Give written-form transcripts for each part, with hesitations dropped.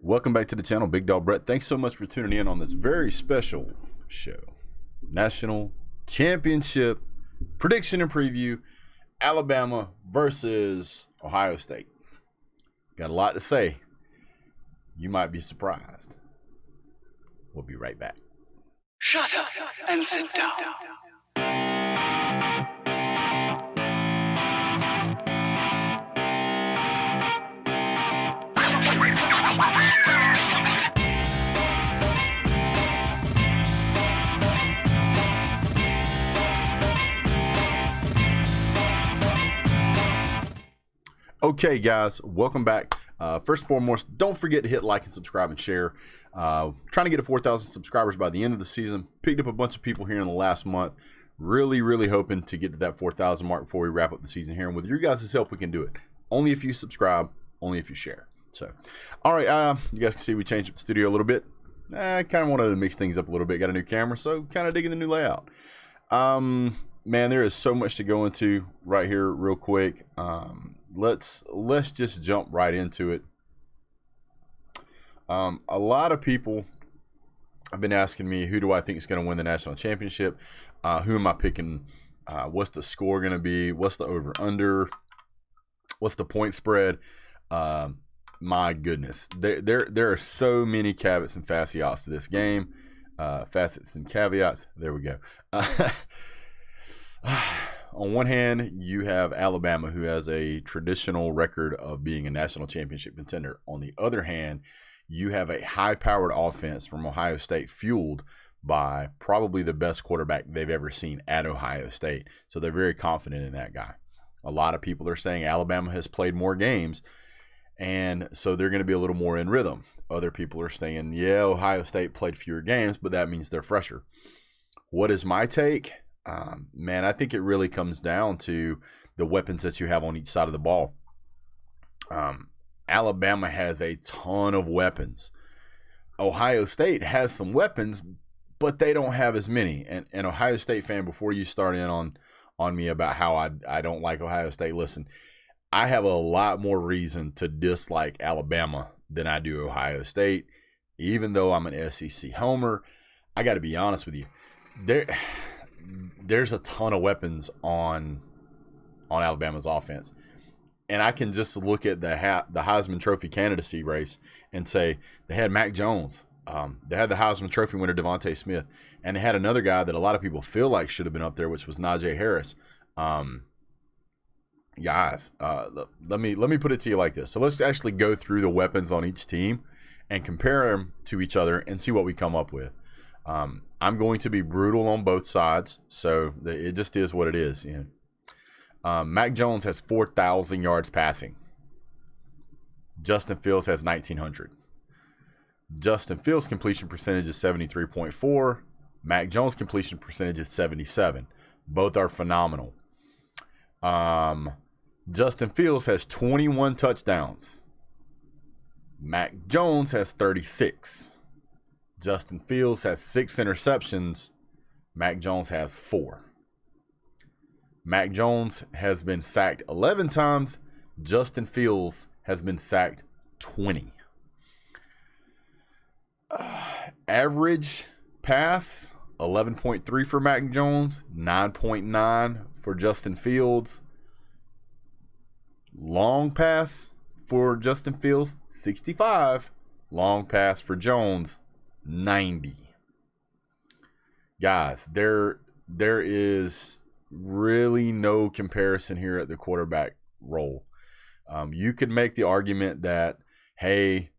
Welcome back to the channel, Big Dawg Brett. Thanks so much for tuning in on this very special show. National Championship prediction and preview, Alabama versus Ohio State. Got a lot to say. You might be surprised. We'll be right back. Shut up and sit down. Okay, guys, welcome back. First and foremost, don't forget to hit like and subscribe and share. Trying to get to 4,000 subscribers by the end of the season. Picked up a bunch of people here in the last month. Really hoping to get to that 4,000 mark before we wrap up the season here. And with your guys' help, we can do it. Only if you subscribe, only if you share. So, all right, you guys can see we changed up the studio a little bit. I kind of wanted to mix things up a little bit. Got a new camera, so kind of digging the new layout. Man, there is so much to go into right here real quick. Let's just jump right into it. A lot of people have been asking me, who do I think is going to win the national championship? Who am I picking? What's the score going to be? What's the over/under? What's the point spread? My goodness, there are so many caveats and facets to this game. Facets and caveats. There we go. On one hand, you have Alabama, who has a traditional record of being a national championship contender. On the other hand, you have a high-powered offense from Ohio State, fueled by probably the best quarterback they've ever seen at Ohio State. So they're very confident in that guy. A lot of people are saying Alabama has played more games, and so they're going to be a little more in rhythm. Other people are saying, yeah, Ohio State played fewer games, but that means they're fresher. What is my take? Man, I think it really comes down to the weapons that you have on each side of the ball. Alabama has a ton of weapons. Ohio State has some weapons, but they don't have as many. And Ohio State fan, before you start in on me about how I don't like Ohio State, listen, I have a lot more reason to dislike Alabama than I do Ohio State. Even though I'm an SEC homer, I got to be honest with you. There's a ton of weapons on Alabama's offense. And I can just look at the Heisman Trophy candidacy race and say they had Mac Jones. They had the Heisman Trophy winner Devontae Smith. And they had another guy that a lot of people feel like should have been up there, which was Najee Harris. Guys, let me put it to you like this. So let's actually go through the weapons on each team and compare them to each other and see what we come up with. I'm going to be brutal on both sides, so it just is what it is. You know. Mac Jones has 4,000 yards passing. Justin Fields has 1,900. Justin Fields' completion percentage is 73.4. Mac Jones' completion percentage is 77. Both are phenomenal. Justin Fields has 21 touchdowns. Mac Jones has 36. Justin Fields has 6 interceptions. Mac Jones has 4. Mac Jones has been sacked 11 times. Justin Fields has been sacked 20. Average pass, 11.3 for Mac Jones, 9.9 for Justin Fields. Long pass for Justin Fields, 65. Long pass for Jones, 90. Guys, there is really no comparison here at the quarterback role. You could make the argument that, hey,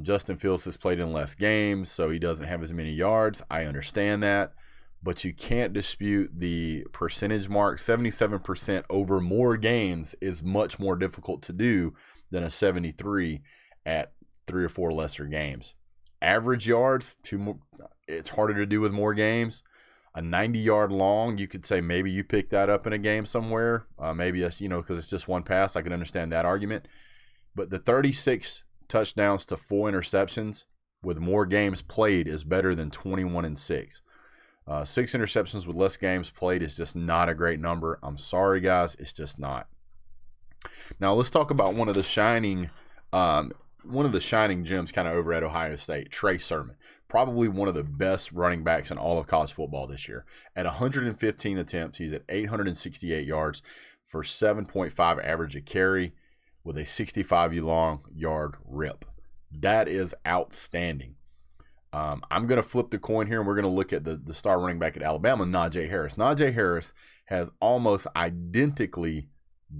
Justin Fields has played in less games, so he doesn't have as many yards. I understand that, but you can't dispute the percentage mark. 77% over more games is much more difficult to do than a 73 at 3 or 4 lesser games. Average yards, it's harder to do with more games. A 90-yard long, you could say maybe you pick that up in a game somewhere. Maybe that's, because it's just one pass. I can understand that argument. But the 36 touchdowns to 4 interceptions with more games played is better than 21-6. 6 interceptions with less games played is just not a great number. I'm sorry, guys. It's just not. Now, let's talk about one of the shining the shining gems kind of over at Ohio State, Trey Sermon. Probably one of the best running backs in all of college football this year. At 115 attempts, he's at 868 yards for 7.5 average a carry with a 65 yard rip. That is outstanding. I'm going to flip the coin here, and we're going to look at the star running back at Alabama, Najee Harris. Najee Harris has almost identically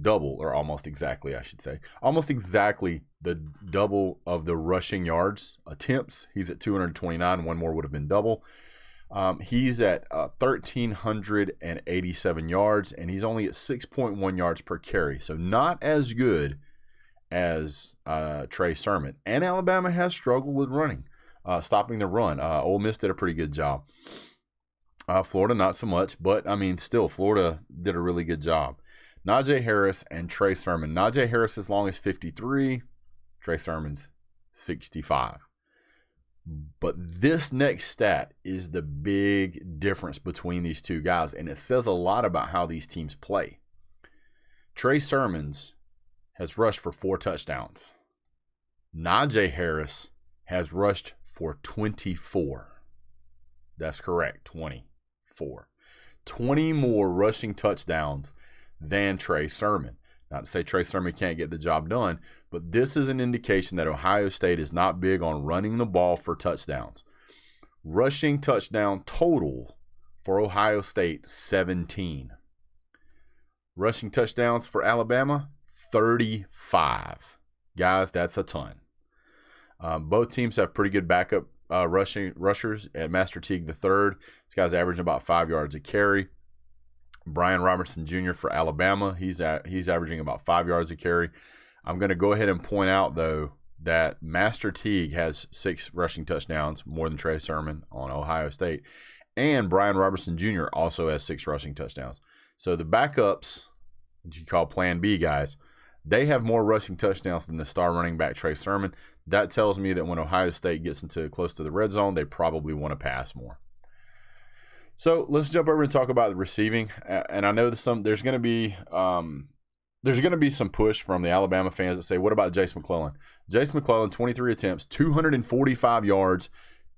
double, or almost exactly, I should say, almost exactly the double of the rushing yards attempts. He's at 229. One more would have been double. He's at 1,387 yards, and he's only at 6.1 yards per carry. So not as good as Trey Sermon. And Alabama has struggled with running. Stopping the run. Ole Miss did a pretty good job. Florida, not so much, but I mean, still, Florida did a really good job. Najee Harris and Trey Sermon. Najee Harris as long as 53, Trey Sermon's 65. But this next stat is the big difference between these two guys, and it says a lot about how these teams play. Trey Sermon's has rushed for 4 touchdowns. Najee Harris has rushed for 24. That's correct, 24. 20 more rushing touchdowns than Trey Sermon. Not to say Trey Sermon can't get the job done, but this is an indication that Ohio State is not big on running the ball for touchdowns. Rushing touchdown total for Ohio State, 17. Rushing touchdowns for Alabama, 35. Guys, that's a ton. Both teams have pretty good backup rushers. At Master Teague III, this guy's averaging about 5 yards a carry. Brian Robertson Jr. for Alabama, he's averaging about 5 yards a carry. I'm going to go ahead and point out, though, that Master Teague has 6 rushing touchdowns, more than Trey Sermon on Ohio State. And Brian Robertson Jr. also has 6 rushing touchdowns. So the backups, what you call Plan B guys, they have more rushing touchdowns than the star running back Trey Sermon. That tells me that when Ohio State gets into close to the red zone, they probably want to pass more. So let's jump over and talk about the receiving. And I know there's going to be some push from the Alabama fans that say, "What about Jace McClellan?" Jace McClellan, 23 attempts, 245 yards,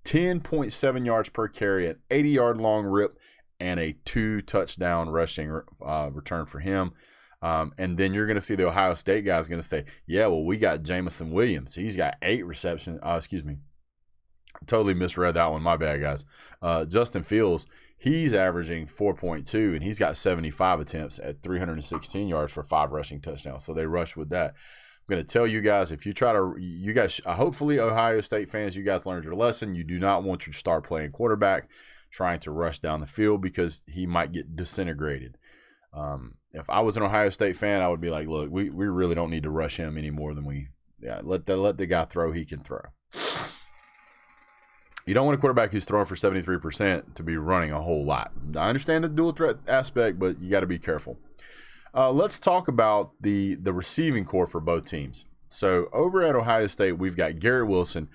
10.7 yards per carry, an 80-yard long rip, and a 2-touchdown rushing return for him. And then you're going to see the Ohio State guys going to say, yeah, well, we got Jamison Williams. He's got 8 receptions. Totally misread that one. My bad, guys. Justin Fields, he's averaging 4.2, and he's got 75 attempts at 316 yards for 5 rushing touchdowns. So they rush with that. I'm going to tell you guys, if you try to – you guys hopefully Ohio State fans, you guys learned your lesson. You do not want your star playing quarterback trying to rush down the field because he might get disintegrated. If I was an Ohio State fan, I would be like, look, we really don't need to rush him any more than let the guy throw he can throw. You don't want a quarterback who's throwing for 73% to be running a whole lot. I understand the dual threat aspect, but you got to be careful. Let's talk about the receiving core for both teams. So over at Ohio State, we've got Garrett Wilson,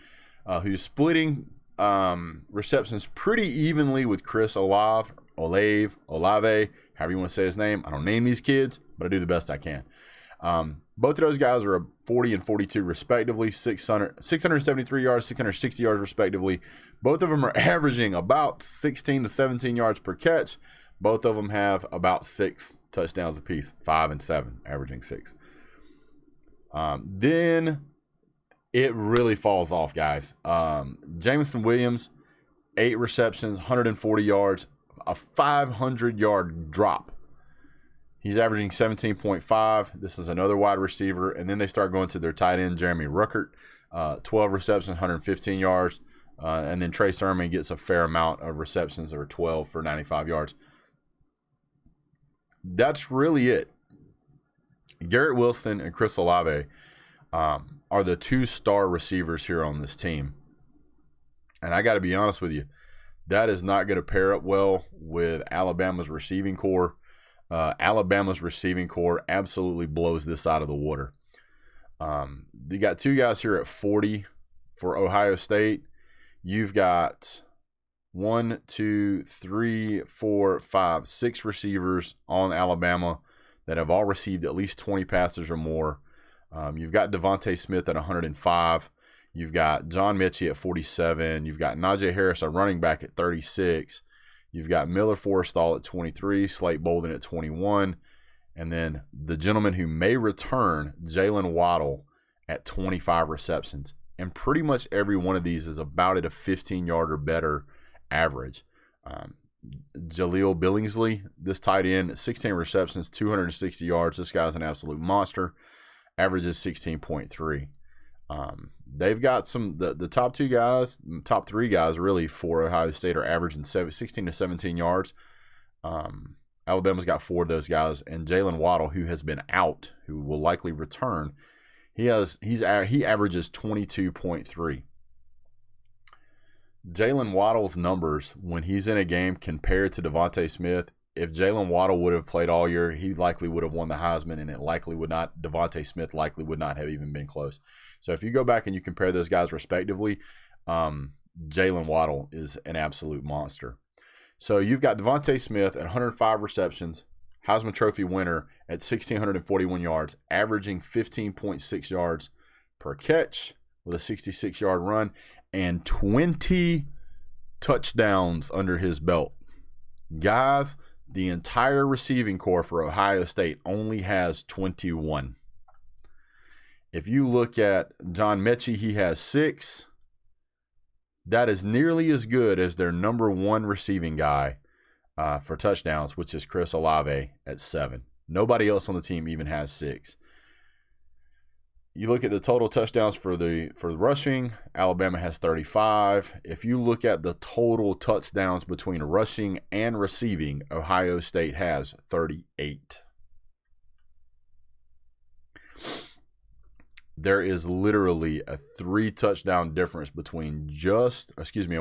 who's splitting receptions pretty evenly with Chris Olave, however you want to say his name. I don't name these kids, but I do the best I can. Both of those guys are 40 and 42 respectively, 673 yards, 660 yards respectively. Both of them are averaging about 16 to 17 yards per catch. Both of them have about 6 touchdowns apiece, 5 and 7, averaging 6. Then it really falls off, guys. Jamison Williams, 8 receptions, 140 yards, a 500-yard drop. He's averaging 17.5. This is another wide receiver. And then they start going to their tight end, Jeremy Ruckert, 12 receptions, 115 yards. And then Trey Sermon gets a fair amount of receptions, or 12 for 95 yards. That's really it. Garrett Wilson and Chris Olave are the 2 star receivers here on this team. And I got to be honest with you, that is not going to pair up well with Alabama's receiving core. Alabama's receiving core absolutely blows this out of the water. You got 2 guys here at 40 for Ohio State. You've got 1, 2, 3, 4, 5, 6 receivers on Alabama that have all received at least 20 passes or more. You've got Devontae Smith at 105. You've got John Mechie at 47. You've got Najee Harris, a running back, at 36. You've got Miller Forrestall at 23. Slate Bolden at 21. And then the gentleman who may return, Jalen Waddle, at 25 receptions. And pretty much every one of these is about at a 15-yard or better average. Jaleel Billingsley, this tight end, 16 receptions, 260 yards. This guy's an absolute monster. Averages 16.3. They've got the top two guys, top three guys really for Ohio State are averaging 16 to 17 yards. Alabama's got 4 of those guys, and Jalen Waddle, who has been out, who will likely return, he averages 22.3. Jalen Waddle's numbers when he's in a game compared to Devontae Smith, if Jalen Waddle would have played all year, he likely would have won the Heisman, and it likely would not. Devontae Smith likely would not have even been close. So if you go back and you compare those guys respectively, Jalen Waddle is an absolute monster. So you've got Devontae Smith at 105 receptions, Heisman Trophy winner at 1,641 yards, averaging 15.6 yards per catch with a 66-yard run and 20 touchdowns under his belt. Guys, the entire receiving corps for Ohio State only has 21. If you look at John Mechie, he has 6. That is nearly as good as their number 1 receiving guy for touchdowns, which is Chris Olave at 7. Nobody else on the team even has 6. You look at the total touchdowns for the rushing, Alabama has 35. If you look at the total touchdowns between rushing and receiving, Ohio State has 38. There is literally a 3-touchdown difference between a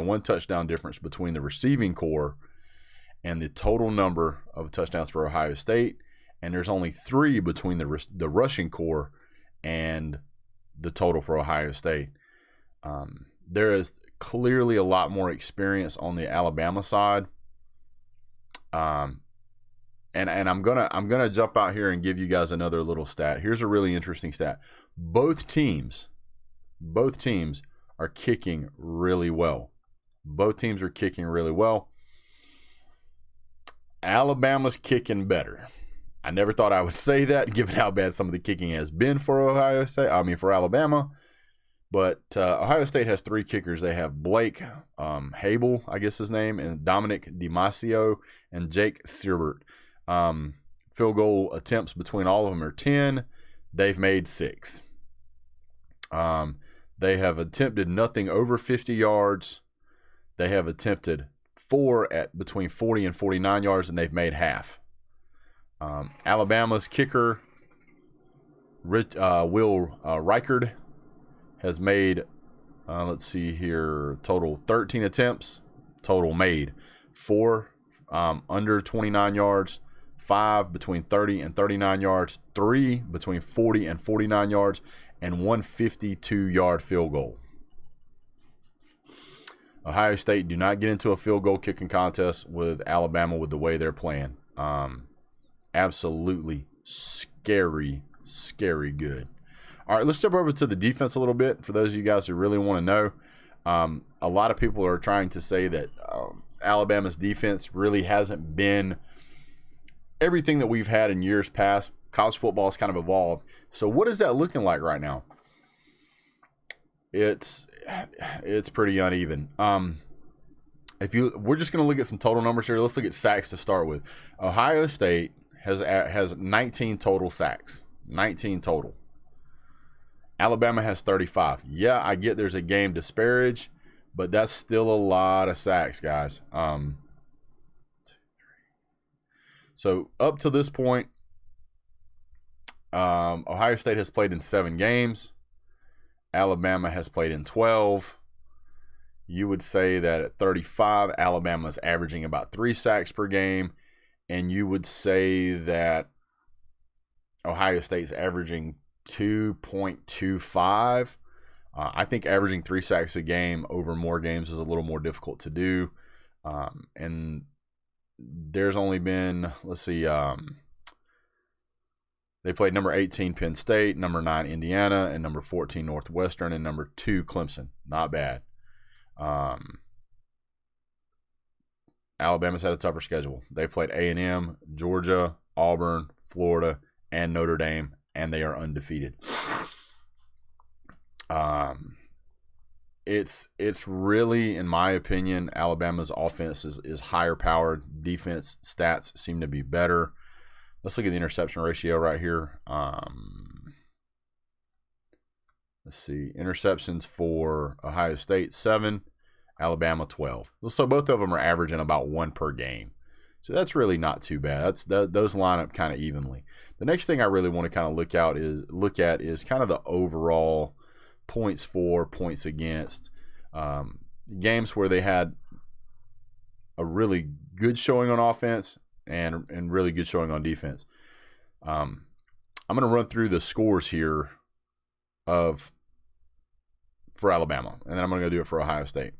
1 touchdown difference between the receiving corps and the total number of touchdowns for Ohio State, and there's only 3 between the rushing corps and the total for Ohio State. There is clearly a lot more experience on the Alabama side. And I'm gonna jump out here and give you guys another little stat. Here's a really interesting stat. Both teams are kicking really well. Alabama's kicking better. I never thought I would say that, given how bad some of the kicking has been for for Alabama. But Ohio State has 3 kickers. They have Blake Habel, I guess his name, and Dominic DiMasio and Jake Siebert. Field goal attempts between all of them are 10. They've made 6. They have attempted nothing over 50 yards. They have attempted 4 at between 40 and 49 yards, and they've made half. Alabama's kicker, Will Reichard, has made, let's see here, total 13 attempts, total made 4 under 29 yards, 5 between 30 and 39 yards, 3 between 40 and 49 yards, and 1 52-yard field goal. Ohio State do not get into a field goal kicking contest with Alabama with the way they're playing. Absolutely scary good. All right, let's jump over to the defense a little bit for those of you guys who really want to know. A lot of people are trying to say that Alabama's defense really hasn't been everything that we've had in years past. College football has kind of evolved. So what is that looking like right now? It's pretty uneven. We're just going to look at some total numbers here. Let's look at sacks to start with. Ohio State has 19 total sacks. 19 total. Alabama has 35. Yeah, I get there's a game disparage, but that's still a lot of sacks, guys. So up to this point, Ohio State has played in 7 games. Alabama has played in 12. You would say that at 35, Alabama's averaging about 3 sacks per game. And you would say that Ohio State's averaging 2.25. I think averaging 3 sacks a game over more games is a little more difficult to do. And there's only been, They played number 18 Penn State, number 9 Indiana, and number 14 Northwestern, and number 2 Clemson. Not bad. Alabama's had a tougher schedule. They played A&M, Georgia, Auburn, Florida, and Notre Dame, and they are undefeated. It's really, in my opinion, Alabama's offense is higher powered. Defense stats seem to be better. Let's look at the interception ratio right here. Let's see. Interceptions for Ohio State, 7. Alabama, 12. So both of them are averaging about 1 per game. So that's really not too bad. Those line up kind of evenly. The next thing I really want to kind of look at is kind of the overall points for, points against. Games where they had a really good showing on offense and really good showing on defense. I'm going to run through the scores here for Alabama, and then I'm going to go do it for Ohio State.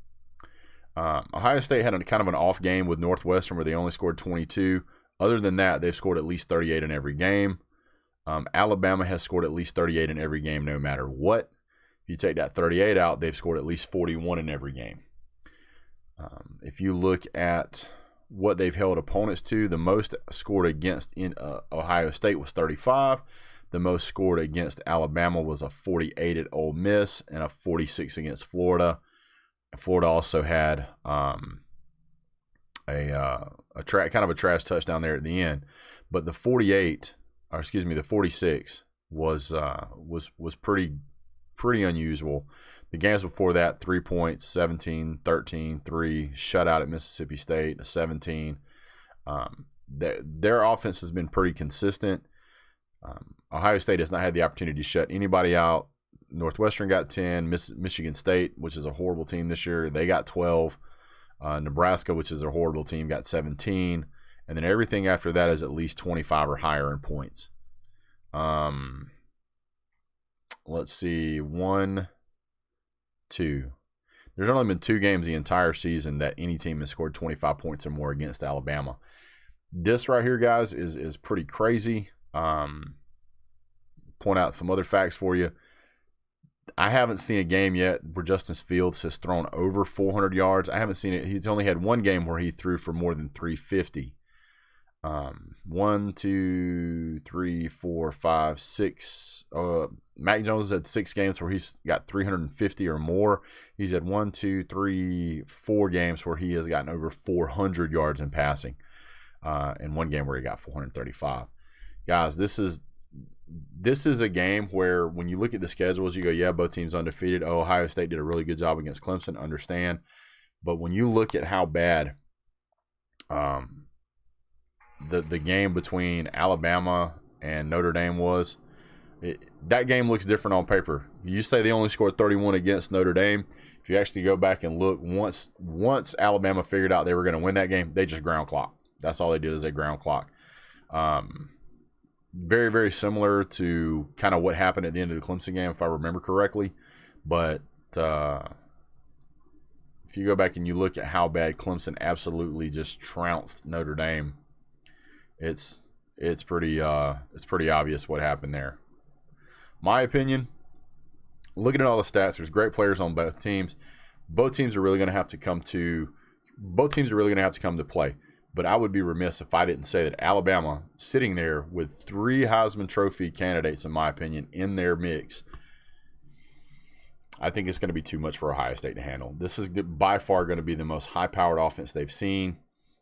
Ohio State had kind of an off game with Northwestern where they only scored 22. Other than that, they've scored at least 38 in every game. Alabama has scored at least 38 in every game no matter what. If you take that 38 out, they've scored at least 41 in every game. If you look at what they've held opponents to, the most scored against in Ohio State was 35. The most scored against Alabama was a 48 at Ole Miss and a 46 against Florida. Florida also had kind of a trash touchdown there at the end, but the 46 was pretty unusual. The games before that, 3 points, 17, 13, 3, shutout at Mississippi State, 17. Their offense has been pretty consistent. Ohio State has not had the opportunity to shut anybody out. Northwestern got 10. Michigan State, which is a horrible team this year, they got 12. Nebraska, which is a horrible team, got 17. And then everything after that is at least 25 or higher in points. Let's see. 1, 2. There's only been 2 games the entire season that any team has scored 25 points or more against Alabama. This right here, guys, is pretty crazy. Point out some other facts for you. I haven't seen a game yet where Justin Fields has thrown over 400 yards. I haven't seen it. He's only had one game where he threw for more than 350. 1, 2, 3, 4, 5, 6. Mac Jones has had 6 games where he's got 350 or more. He's had 1, 2, 3, 4 games where he has gotten over 400 yards in passing. And one game where he got 435. Guys, this is a game where when you look at the schedules, you go, yeah, both teams undefeated. Oh, Ohio State did a really good job against Clemson, understand. But when you look at how bad the game between Alabama and Notre Dame was, that game looks different on paper. You say they only scored 31 against Notre Dame. If you actually go back and look, once Alabama figured out they were going to win that game, they just ground clock. That's all they did is they ground clock. Very, very similar to kind of what happened at the end of the Clemson game, if I remember correctly. But if you go back and you look at how bad Clemson absolutely just trounced Notre Dame, it's pretty obvious what happened there. My opinion, looking at all the stats, there's great players on both teams. Both teams are really going to have to come to play. But I would be remiss if I didn't say that Alabama, sitting there with 3 Heisman Trophy candidates, in my opinion, in their mix, I think it's going to be too much for Ohio State to handle. This is by far going to be the most high-powered offense they've seen.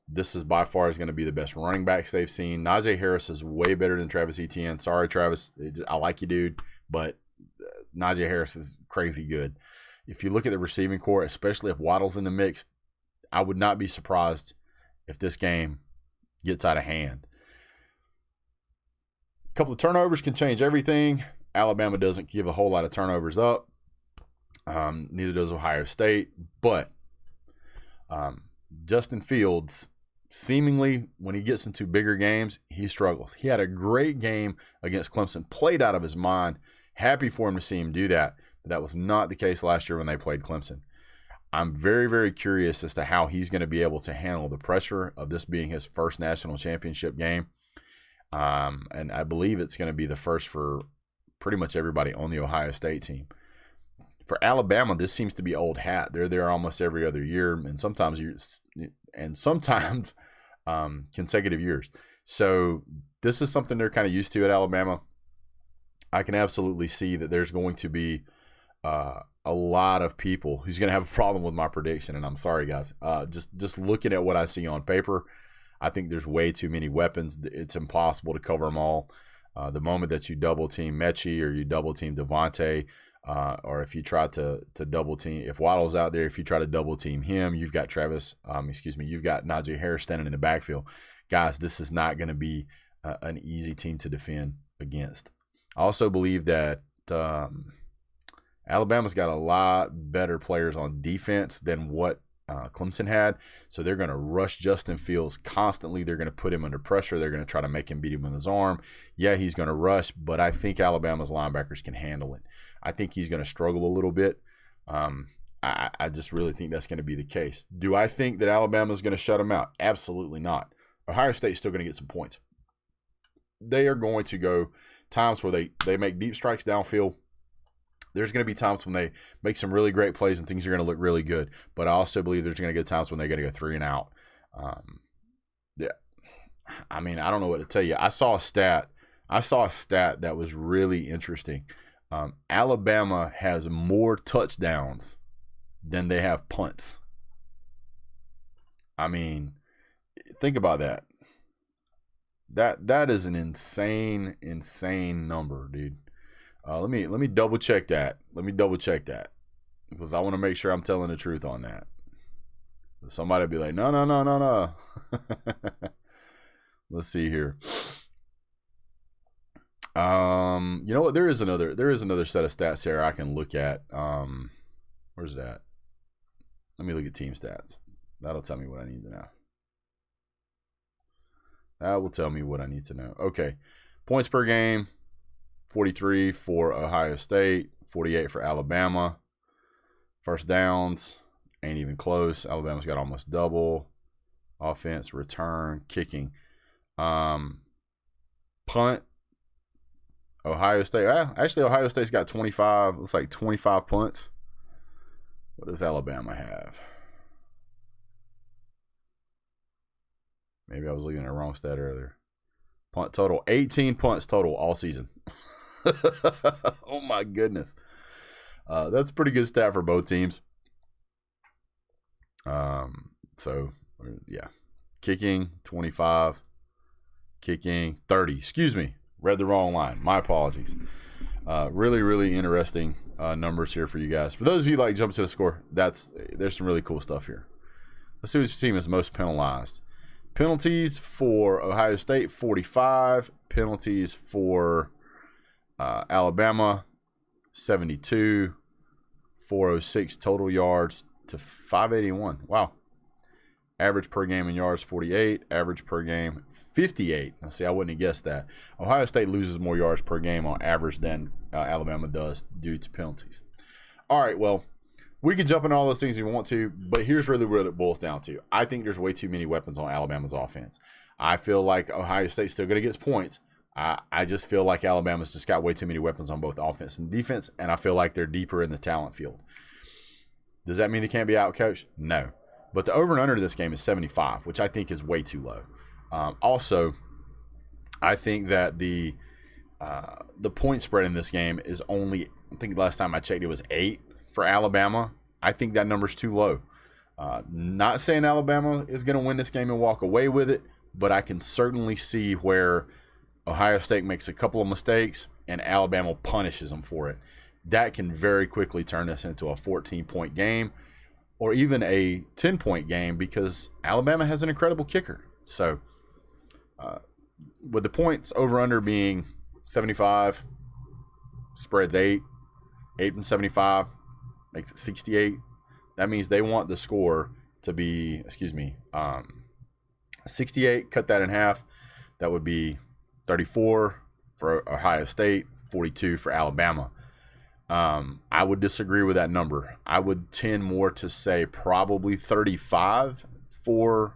This is by far going to be the best running backs they've seen. Najee Harris is way better than Travis Etienne. Sorry, Travis. I like you, dude, but Najee Harris is crazy good. If you look at the receiving core, especially if Waddle's in the mix, I would not be surprised if this game gets out of hand. A couple of turnovers can change everything. Alabama doesn't give a whole lot of turnovers up. Neither does Ohio State. But Justin Fields, seemingly when he gets into bigger games, he struggles. He had a great game against Clemson, played out of his mind. Happy for him to see him do that. But that was not the case last year when they played Clemson. I'm very, very curious as to how he's going to be able to handle the pressure of this being his first national championship game. And I believe it's going to be the first for pretty much everybody on the Ohio State team. For Alabama, this seems to be old hat. They're there almost every other year, and sometimes consecutive years. So this is something they're kind of used to at Alabama. I can absolutely see that there's going to be a lot of people who's going to have a problem with my prediction, and I'm sorry, guys. Just looking at what I see on paper, I think there's way too many weapons. It's impossible to cover them all. The moment that you double team Mechie or you double team Devontae, or if you try to double team, if Waddle's out there, if you try to double team him, you've got you've got Najee Harris standing in the backfield. Guys, this is not going to be an easy team to defend against. I also believe that Alabama's got a lot better players on defense than what Clemson had. So they're going to rush Justin Fields constantly. They're going to put him under pressure. They're going to try to make him beat him with his arm. Yeah, he's going to rush, but I think Alabama's linebackers can handle it. I think he's going to struggle a little bit. I just really think that's going to be the case. Do I think that Alabama's going to shut him out? Absolutely not. Ohio State's still going to get some points. They are going to go times where they make deep strikes downfield. There's going to be times when they make some really great plays and things are going to look really good. But I also believe there's going to get times when they're going to go 3 and out. Yeah. I mean, I don't know what to tell you. I saw a stat that was really interesting. Alabama has more touchdowns than they have punts. I mean, think about that. That is an insane number, dude. Let me double check that. Because I want to make sure I'm telling the truth on that. Somebody will be like, no. Let's see here. You know what? There is another set of stats here I can look at. Where's that? Let me look at team stats. That'll tell me what I need to know. That will tell me what I need to know. Okay. Points per game, 43 for Ohio State, 48 for Alabama. First downs, ain't even close. Alabama's got almost double. Offense, return, kicking. Punt, Ohio State. Actually, Ohio State's got 25. Looks like 25 punts. What does Alabama have? Maybe I was looking at the wrong stat earlier. Punt total, 18 punts total all season. Oh, my goodness. That's a pretty good stat for both teams. So, yeah. Kicking, 25. Kicking, 30. Excuse me. Read the wrong line. My apologies. Really, really interesting numbers here for you guys. For those of you like jump to the score, there's some really cool stuff here. Let's see which team is most penalized. Penalties for Ohio State, 45. Penalties for Alabama, 72. 406 total yards to 581. Wow. Average per game in yards, 48. Average per game, 58. Now, see, I wouldn't have guessed that. Ohio State loses more yards per game on average than Alabama does due to penalties. All right, well, we could jump into all those things if you want to, but here's really what it boils down to. I think there's way too many weapons on Alabama's offense. I feel like Ohio State's still going to get points. I just feel like Alabama's just got way too many weapons on both offense and defense, and I feel like they're deeper in the talent field. Does that mean they can't be outcoached? No. But the over and under to this game is 75, which I think is way too low. Also, I think that the point spread in this game is only, I think last time I checked it was 8 for Alabama. I think that number's too low. Not saying Alabama is going to win this game and walk away with it, but I can certainly see where Ohio State makes a couple of mistakes and Alabama punishes them for it. That can very quickly turn this into a 14-point game or even a 10-point game because Alabama has an incredible kicker. So with the points over under being 75, spreads 8 from 75, makes it 68. That means they want the score to be, 68, cut that in half. That would be 34 for Ohio State, 42 for Alabama. I would disagree with that number. I would tend more to say probably 35 for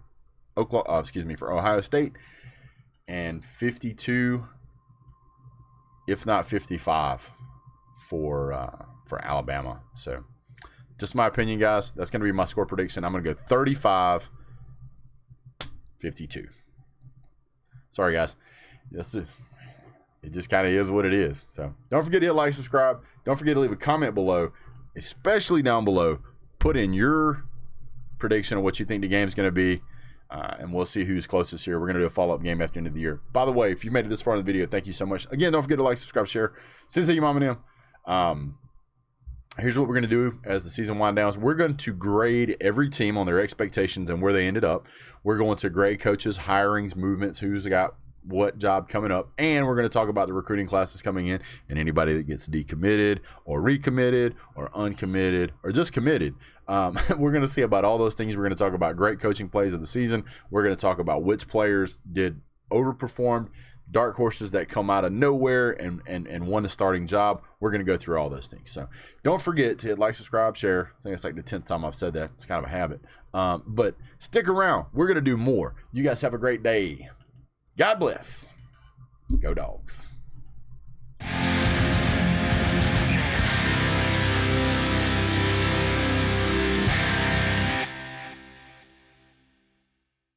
Ohio State and 52, if not 55, for Alabama. So, just my opinion, guys. That's going to be my score prediction. I'm going to go 35-52. Sorry, guys. It just kind of is what it is. So, don't forget to hit like, subscribe. Don't forget to leave a comment below, especially down below. Put in your prediction of what you think the game's going to be, and we'll see who's closest here. We're going to do a follow-up game after the end of the year. By the way, if you've made it this far in the video, thank you so much. Again, don't forget to like, subscribe, share. Sensei, your mom and him. Here's what we're going to do as the season winds down. We're going to grade every team on their expectations and where they ended up. We're going to grade coaches, hirings, movements, who's got what job coming up, and we're going to talk about the recruiting classes coming in and anybody that gets decommitted or recommitted or uncommitted or just committed. We're going to see about all those things. We're going to talk about great coaching plays of the season. We're going to talk about which players did overperformed, dark horses that come out of nowhere and won the starting job. We're going to go through all those things. So don't forget to hit like, subscribe, share. I think it's like the 10th time I've said that. It's kind of a habit. But stick around. We're going to do more. You guys have a great day. God bless. Go Dogs.